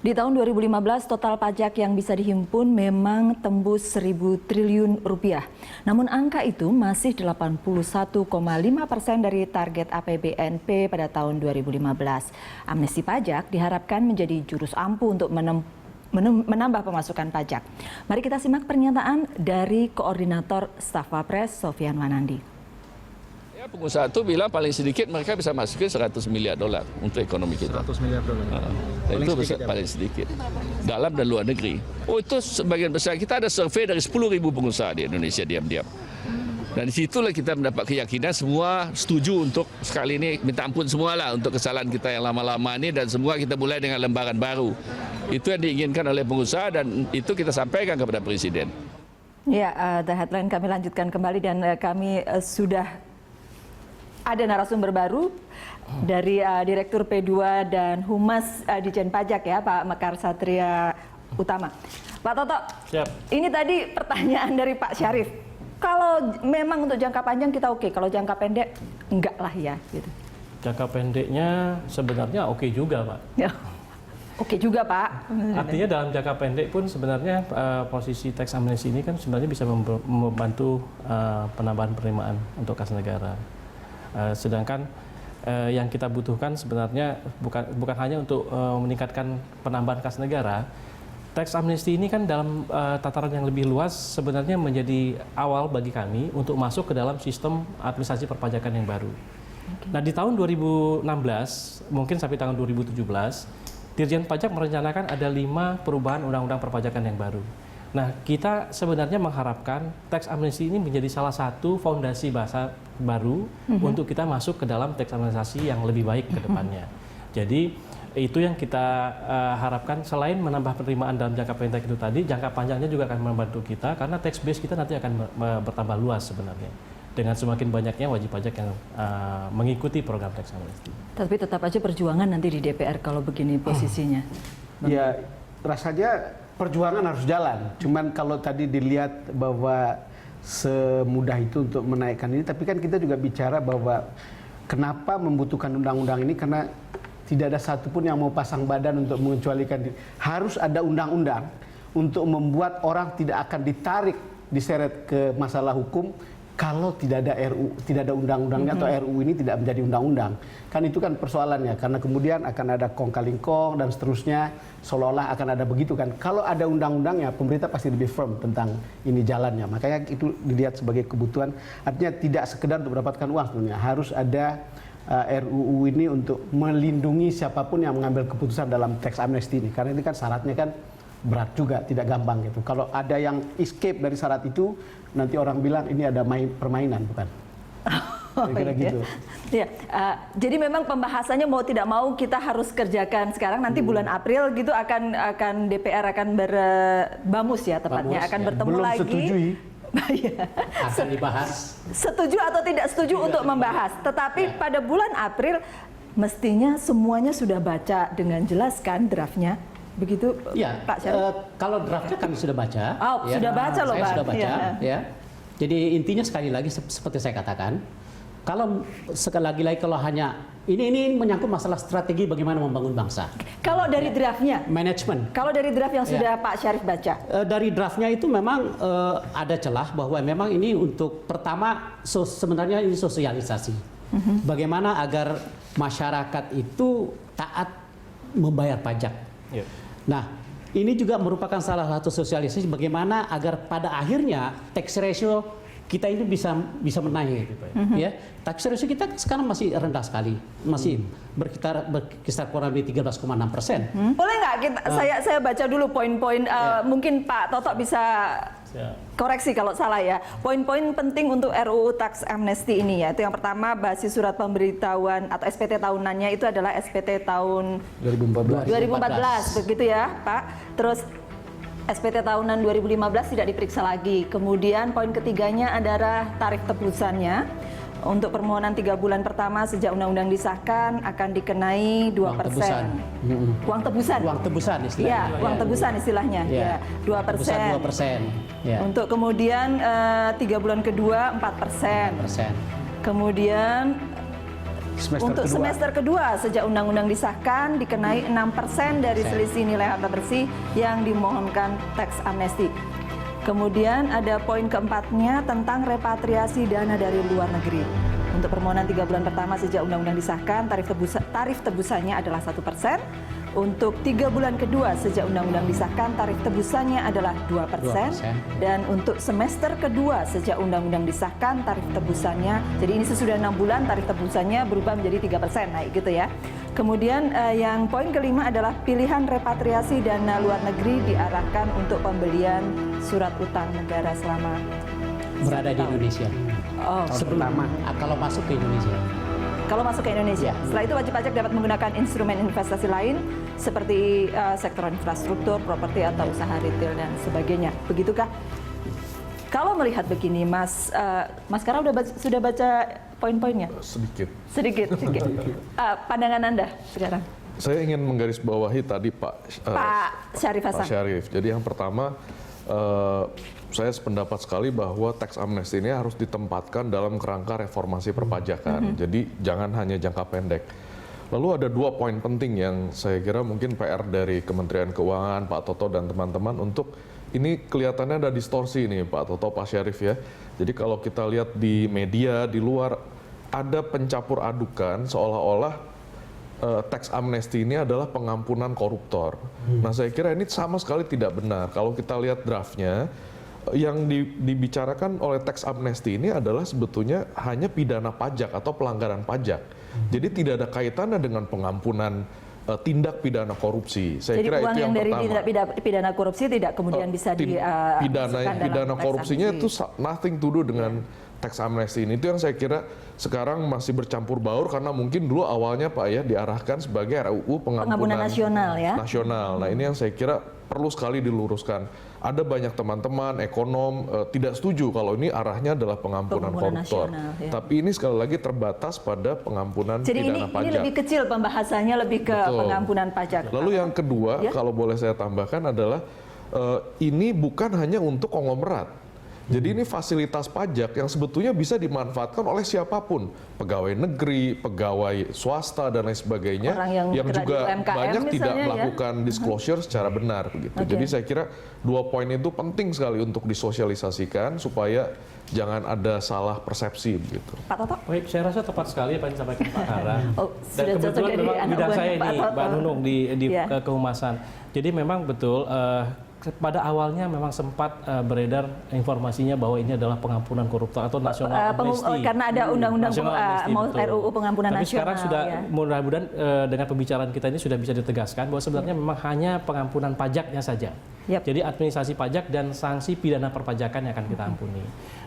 Di tahun 2015, total pajak yang bisa dihimpun memang tembus 1.000 triliun rupiah. Namun angka itu masih 81,5% dari target APBNP pada tahun 2015. Amnesti pajak diharapkan menjadi jurus ampuh untuk menambah pemasukan pajak. Mari kita simak pernyataan dari Koordinator Staf Wapres Sofyan Wanandi. Ya, pengusaha itu bilang paling sedikit mereka bisa masukin 100 miliar dolar untuk ekonomi kita. 100 miliar dolar. Itu paling sedikit. Dalam dan luar negeri. Oh, itu sebagian besar. Kita ada survei dari 10.000 pengusaha di Indonesia diam-diam. Dan disitulah kita mendapat keyakinan semua setuju untuk sekali ini minta ampun semualah untuk kesalahan kita yang lama-lama ini, dan semua kita mulai dengan lembaran baru. Itu yang diinginkan oleh pengusaha dan itu kita sampaikan kepada Presiden. Ya, The Headline kami lanjutkan kembali dan kami sudah ada narasumber baru dari Direktur P2 dan Humas Ditjen Pajak ya, Pak Mekar Satria Utama. Pak Toto, siap. Ini tadi pertanyaan dari Pak Syarif. Kalau memang untuk jangka panjang kita oke, kalau jangka pendek enggak lah ya. Gitu. Jangka pendeknya sebenarnya oke juga, Pak. Ya. Oke juga, Pak. Artinya dalam jangka pendek pun sebenarnya posisi tax amnesty ini kan sebenarnya bisa membantu penambahan penerimaan untuk kas negara. Sedangkan yang kita butuhkan sebenarnya bukan hanya untuk meningkatkan penambahan kas negara. Tax amnesty ini kan dalam tataran yang lebih luas sebenarnya menjadi awal bagi kami untuk masuk ke dalam sistem administrasi perpajakan yang baru. Nah, di tahun 2016 mungkin sampai tahun 2017 Dirjen Pajak merencanakan ada 5 perubahan undang-undang perpajakan yang baru. Nah, kita sebenarnya mengharapkan tax amnesty ini menjadi salah satu fondasi bahasa baru untuk kita masuk ke dalam tax amnesty yang lebih baik ke depannya. Jadi itu yang kita harapkan, selain menambah penerimaan dalam jangka pendek itu tadi, jangka panjangnya juga akan membantu kita karena tax base kita nanti akan bertambah luas sebenarnya dengan semakin banyaknya wajib pajak yang mengikuti program tax amnesty. Tapi tetap aja perjuangan nanti di DPR kalau begini posisinya. Ya, rasanya perjuangan harus jalan. Cuman kalau tadi dilihat bahwa semudah itu untuk menaikkan ini, tapi kan kita juga bicara bahwa kenapa membutuhkan undang-undang ini, karena tidak ada satupun yang mau pasang badan untuk mengecualikan diri. Harus ada undang-undang untuk membuat orang tidak akan ditarik, diseret ke masalah hukum kalau tidak ada RU, tidak ada undang-undangnya atau RU ini tidak menjadi undang-undang. Kan itu kan persoalannya, karena kemudian akan ada kong-kali-kong dan seterusnya, seolah-olah akan ada begitu kan. Kalau ada undang-undangnya, pemerintah pasti lebih firm tentang ini jalannya. Makanya itu dilihat sebagai kebutuhan, artinya tidak sekedar untuk mendapatkan uang sebenarnya. Harus ada RUU ini untuk melindungi siapapun yang mengambil keputusan dalam tax amnesty ini. Karena ini kan syaratnya kan berat juga, tidak gampang gitu. Kalau ada yang escape dari syarat itu, nanti orang bilang ini ada permainan, bukan? Kira-kira gitu. Ya, jadi memang pembahasannya mau tidak mau kita harus kerjakan sekarang. Nanti bulan April gitu akan DPR akan berbamus ya tepatnya, akan bertemu belum lagi. Setujui. Akan dibahas. Setuju atau tidak setuju untuk membahas. Tetapi pada bulan April mestinya semuanya sudah baca dengan jelas kan draftnya. Begitu Ya, Pak Syarif? kalau draftnya kami sudah baca. Oh, ya. Sudah baca loh, Saya Pak. sudah baca, Ya. Jadi intinya sekali lagi seperti saya katakan, kalau sekali lagi kalau hanya ini menyangkut masalah strategi bagaimana membangun bangsa. Kalau dari draftnya, Manajemen. kalau dari draft yang sudah Pak Syarif baca, Dari draftnya itu memang ada celah bahwa memang ini untuk pertama sebenarnya ini sosialisasi. Bagaimana agar masyarakat itu taat membayar pajak. Yeah. Nah, ini juga merupakan salah satu sosialisasi bagaimana agar pada akhirnya tax ratio kita ini bisa menaik gitu ya. Tax ratio kita sekarang masih rendah sekali, masih berkisar kurang lebih 13,6%. Boleh nggak kita saya baca dulu poin-poin, mungkin Pak Toto bisa koreksi kalau salah ya. Poin-poin penting untuk RUU Tax Amnesty ini ya. Itu yang pertama, basis surat pemberitahuan atau SPT tahunannya itu adalah SPT tahun 2014 begitu ya, Pak. Terus SPT tahunan 2015 tidak diperiksa lagi. Kemudian poin ketiganya adalah tarif tebusannya. Untuk permohonan 3 bulan pertama sejak undang-undang disahkan akan dikenai 2%. Uang tebusan. Uang tebusan istilahnya. Ya, uang tebusan istilahnya. Ya, 2%. 2%. Ya. Untuk kemudian 3 bulan kedua 4%. Kemudian Untuk semester kedua sejak undang-undang disahkan dikenai 6% dari selisih nilai harta bersih yang dimohonkan teks amnesti. Kemudian ada poin keempatnya tentang repatriasi dana dari luar negeri. Untuk permohonan 3 bulan pertama sejak undang-undang disahkan, tarif tebusannya adalah 1%. Untuk 3 bulan kedua sejak undang-undang disahkan, tarif tebusannya adalah 2%. Dan untuk semester kedua sejak undang-undang disahkan, tarif tebusannya, jadi ini sesudah 6 bulan, tarif tebusannya berubah menjadi 3%, naik gitu ya. Kemudian yang poin kelima adalah pilihan repatriasi dana luar negeri diarahkan untuk pembelian surat utang negara selama berada di Indonesia. Oh, Sebelum kalau masuk ke Indonesia. kalau masuk ke Indonesia. Setelah itu wajib pajak dapat menggunakan instrumen investasi lain seperti sektor infrastruktur, properti atau usaha retail dan sebagainya. Begitukah? Kalau melihat begini, Mas Kara sudah baca poin-poinnya? Sedikit. Sedikit. Pandangan Anda sekarang? Saya ingin menggarisbawahi tadi Pak Syarif Hasan. Pak Syarif. Jadi yang pertama, saya sependapat sekali bahwa teks amnesti ini harus ditempatkan dalam kerangka reformasi perpajakan. Jadi jangan hanya jangka pendek. Lalu ada 2 poin penting yang saya kira mungkin PR dari Kementerian Keuangan, Pak Toto dan teman-teman untuk ini kelihatannya ada distorsi nih Pak Toto, Pak Syarif ya. Jadi kalau kita lihat di media, di luar, ada pencampur adukan seolah-olah teks amnesti ini adalah pengampunan koruptor. Nah saya kira ini sama sekali tidak benar. Kalau kita lihat draftnya, yang dibicarakan oleh teks amnesti ini adalah sebetulnya hanya pidana pajak atau pelanggaran pajak. Jadi tidak ada kaitannya dengan pengampunan tindak pidana korupsi. Saya jadi kira uang itu yang dari pertama. pidana korupsi tidak kemudian bisa pidana korupsinya itu nothing to do dengan teks amnesti ini. Itu yang saya kira sekarang masih bercampur baur karena mungkin dulu awalnya Pak ya diarahkan sebagai RUU pengampunan nasional ya. Nasional. Nah ini yang saya kira perlu sekali diluruskan. Ada banyak teman-teman ekonom tidak setuju kalau ini arahnya adalah pengampunan koruptor. Nasional, ya. Tapi ini sekali lagi terbatas pada pengampunan jadi pidana pajak. Jadi ini lebih kecil pembahasannya, lebih ke pengampunan pajak. Lalu yang kedua, kalau boleh saya tambahkan adalah ini bukan hanya untuk konglomerat. Jadi ini fasilitas pajak yang sebetulnya bisa dimanfaatkan oleh siapapun, pegawai negeri, pegawai swasta dan lain sebagainya, yang juga banyak tidak melakukan disclosure secara benar begitu. Jadi saya kira 2 poin itu penting sekali untuk disosialisasikan supaya jangan ada salah persepsi begitu. Pak Toto? Baik, saya rasa tepat sekali apa yang disampaikan Pak Kara. Dan kebetulan memang anak bidang saya Pak ini, Mbak Nunung di kehumasan. Jadi memang betul. Pada awalnya memang sempat beredar informasinya bahwa ini adalah pengampunan koruptor atau nasional amnesti. Karena ada undang-undang RUU pengampunan Tapi nasional. sekarang sudah mudah-mudahan dengan pembicaraan kita ini sudah bisa ditegaskan bahwa sebenarnya memang hanya pengampunan pajaknya saja. Jadi administrasi pajak dan sanksi pidana perpajakan yang akan kita ampuni.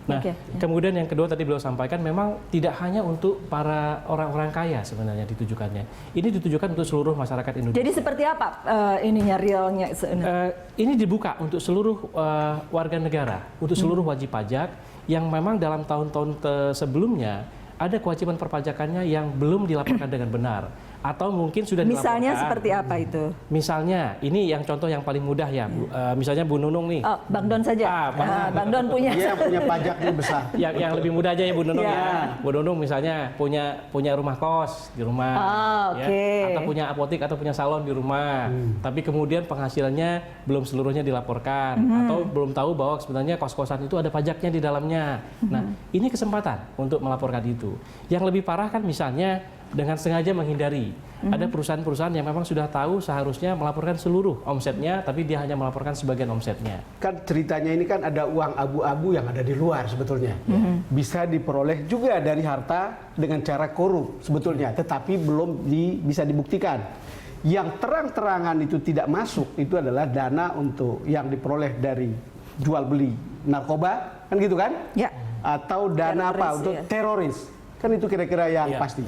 Nah, kemudian yang kedua tadi beliau sampaikan memang tidak hanya untuk para orang-orang kaya sebenarnya ditujukannya. Ini ditujukan untuk seluruh masyarakat Indonesia. Jadi seperti apa ininya realnya? Ini dibuka untuk seluruh warga negara, untuk seluruh wajib pajak yang memang dalam tahun-tahun sebelumnya ada kewajiban perpajakannya yang belum dilaporkan dengan benar. Atau mungkin sudah dilaporkan. Misalnya seperti apa itu? Misalnya, ini yang contoh yang paling mudah ya, misalnya Bu Nunung nih. Oh, Bang Don saja. Bang Don punya. Iya, punya pajaknya besar. Yang lebih mudah aja ya Bu Nunung ya. Bu Nunung misalnya punya rumah kos di rumah, atau punya apotik atau punya salon di rumah. Tapi kemudian penghasilannya belum seluruhnya dilaporkan, atau belum tahu bahwa sebenarnya kos-kosan itu ada pajaknya di dalamnya. Nah, ini kesempatan untuk melaporkan itu. Yang lebih parah kan misalnya dengan sengaja menghindari. Ada perusahaan-perusahaan yang memang sudah tahu seharusnya melaporkan seluruh omsetnya, tapi dia hanya melaporkan sebagian omsetnya. Kan ceritanya ini kan ada uang abu-abu yang ada di luar sebetulnya. Bisa diperoleh juga dari harta dengan cara korup sebetulnya, tetapi belum bisa dibuktikan. Yang terang-terangan itu tidak masuk, itu adalah dana untuk yang diperoleh dari jual beli narkoba, kan gitu kan? Ya. Atau dana teroris, apa untuk teroris. Kan itu kira-kira yang pasti.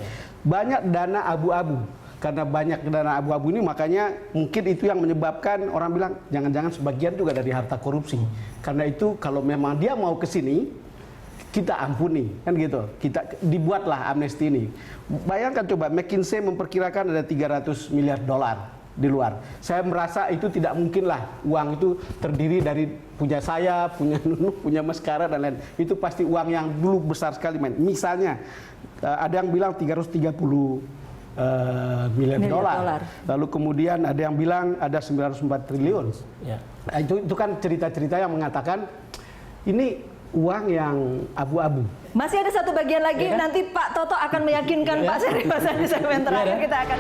Banyak dana abu-abu. Karena banyak dana abu-abu ini makanya mungkin itu yang menyebabkan orang bilang jangan-jangan sebagian juga dari harta korupsi. Karena itu kalau memang dia mau ke sini kita ampuni, kan gitu. Kita dibuatlah amnesti ini. Bayangkan coba McKinsey memperkirakan ada 300 miliar dolar di luar. Saya merasa itu tidak mungkinlah uang itu terdiri dari punya saya, punya Nunung, punya Mas Kara dan lain. Itu pasti uang yang dulu besar sekali main. Misalnya ada yang bilang 330 miliar dolar. Lalu kemudian ada yang bilang ada 904 triliun. Ya. Nah, itu kan cerita-cerita yang mengatakan ini uang yang abu-abu. Masih ada satu bagian lagi, nanti Pak Toto akan meyakinkan Pak Syarif Hasan di segmen terakhir. Kita akan